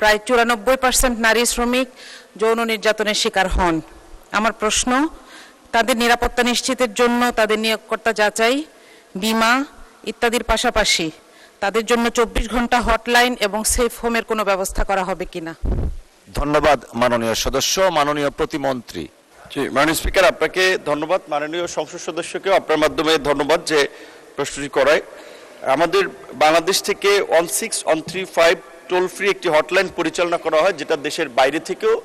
প্রায় 94% নারী শ্রমিক যৌন নির্যাতনের শিকার হন। আমার প্রশ্ন, তাদের নিরাপত্তা নিশ্চিতের জন্য তাদের নিয়োগকর্তা যাচাই, বীমা ইত্যাদির পাশাপাশি তাদের জন্য 24 ঘন্টা হটলাইন এবং সেফ হোমের কোনো ব্যবস্থা করা হবে কিনা? ধন্যবাদ মাননীয় সদস্য। মাননীয় প্রতিমন্ত্রী। জি, মাননীয় স্পিকার, আপনাকে ধন্যবাদ। মাননীয় সংসদ সদস্যকেও আপনার মাধ্যমে ধন্যবাদ যে প্রশ্নটি করায়। আমাদের বাংলাদেশ থেকে 16135 টোল ফ্রি একটি হটলাইন পরিচালনা করা হয়, যেটা দেশের বাইরে থেকেও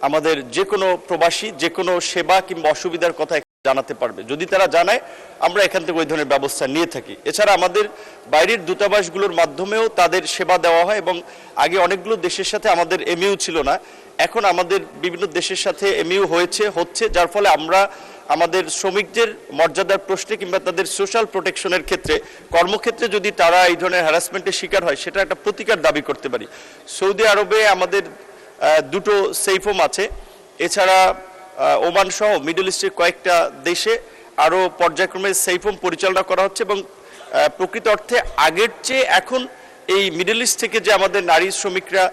আমাদের যে কোনো প্রবাসী যে কোনো সেবা কিংবা অসুবিধার কথা জানাতে পারবে। যদি তারা জানায়, আমরা এখান থেকে ওই ধরনের ব্যবস্থা নিয়ে থাকি। এছাড়া আমাদের বাইরের দূতাবাসগুলোর মাধ্যমেও তাদের সেবা দেওয়া হয় এবং আগে অনেকগুলো দেশের সাথে আমাদের এমইউ ছিল না, এখন আমাদের বিভিন্ন দেশের সাথে এমইউ হচ্ছে, যার ফলে আমরা আমাদের শ্রমিকদের মর্যাদার প্রশ্নে কিংবা তাদের সোশ্যাল প্রোটেকশনের ক্ষেত্রে কর্মক্ষেত্রে যদি তারা এই ধরনের হ্যারাসমেন্টের শিকার হয়, সেটা একটা প্রতিকার দাবি করতে পারি। সৌদি আরবে আমাদের দুটো সেফ হোম আছে। এছাড়া ওমান সহ মিডল ইস্টের কয়েকটা দেশে আরও পর্যায়ক্রমে সেফ হোম পরিচালনা করা হচ্ছে এবং প্রকৃত অর্থে আগের চেয়ে এখন এই মিডল ইস্ট থেকে যে আমাদের নারী শ্রমিকরা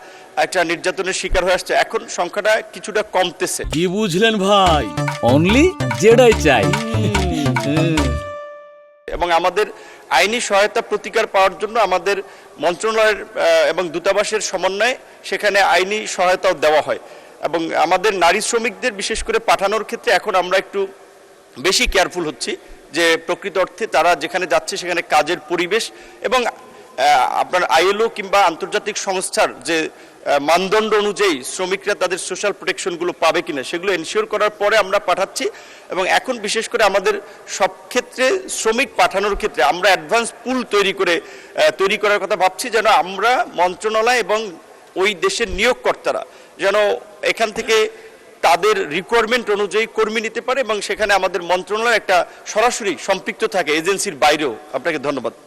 একটা নির্যাতনের শিকার হয়ে আসছে, এখন সংখ্যাটা কিছুটা কমতেছে। কি বুঝলেন ভাই? অনলি যেটাই চাই। এবং আমাদের আইনি সহায়তা প্রতিকার পাওয়ার জন্য আমাদের মন্ত্রণালয়ের এবং দূতাবাসের সমন্বয়ে সেখানে আইনি সহায়তাও দেওয়া হয়। এবং আমাদের নারী শ্রমিকদের বিশেষ করে পাঠানোর ক্ষেত্রে এখন আমরা একটু বেশি কেয়ারফুল হচ্ছি যে প্রকৃত অর্থে তারা যেখানে যাচ্ছে সেখানে কাজের পরিবেশ এবং আপনার আইএলও কিংবা আন্তর্জাতিক সংস্থার যে মানদণ্ড অনুযায়ী শ্রমিকরা তাদের সোশ্যাল প্রোটেকশনগুলো পাবে কিনা সেগুলো এনশিওর করার পরে আমরা পাঠাচ্ছি। এবং এখন বিশেষ করে আমাদের সব ক্ষেত্রে শ্রমিক পাঠানোর ক্ষেত্রে আমরা অ্যাডভান্স পুল তৈরি করার কথা ভাবছি, যেন আমরা মন্ত্রণালয় এবং ওই দেশের নিয়োগকর্তারা যেন এখান থেকে তাদের রিকোয়ারমেন্ট অনুযায়ী কর্মী নিতে পারে এবং সেখানে আমাদের মন্ত্রণালয় একটা সরাসরি সম্পৃক্ত থাকে এজেন্সির বাইরেও। আপনাকে ধন্যবাদ।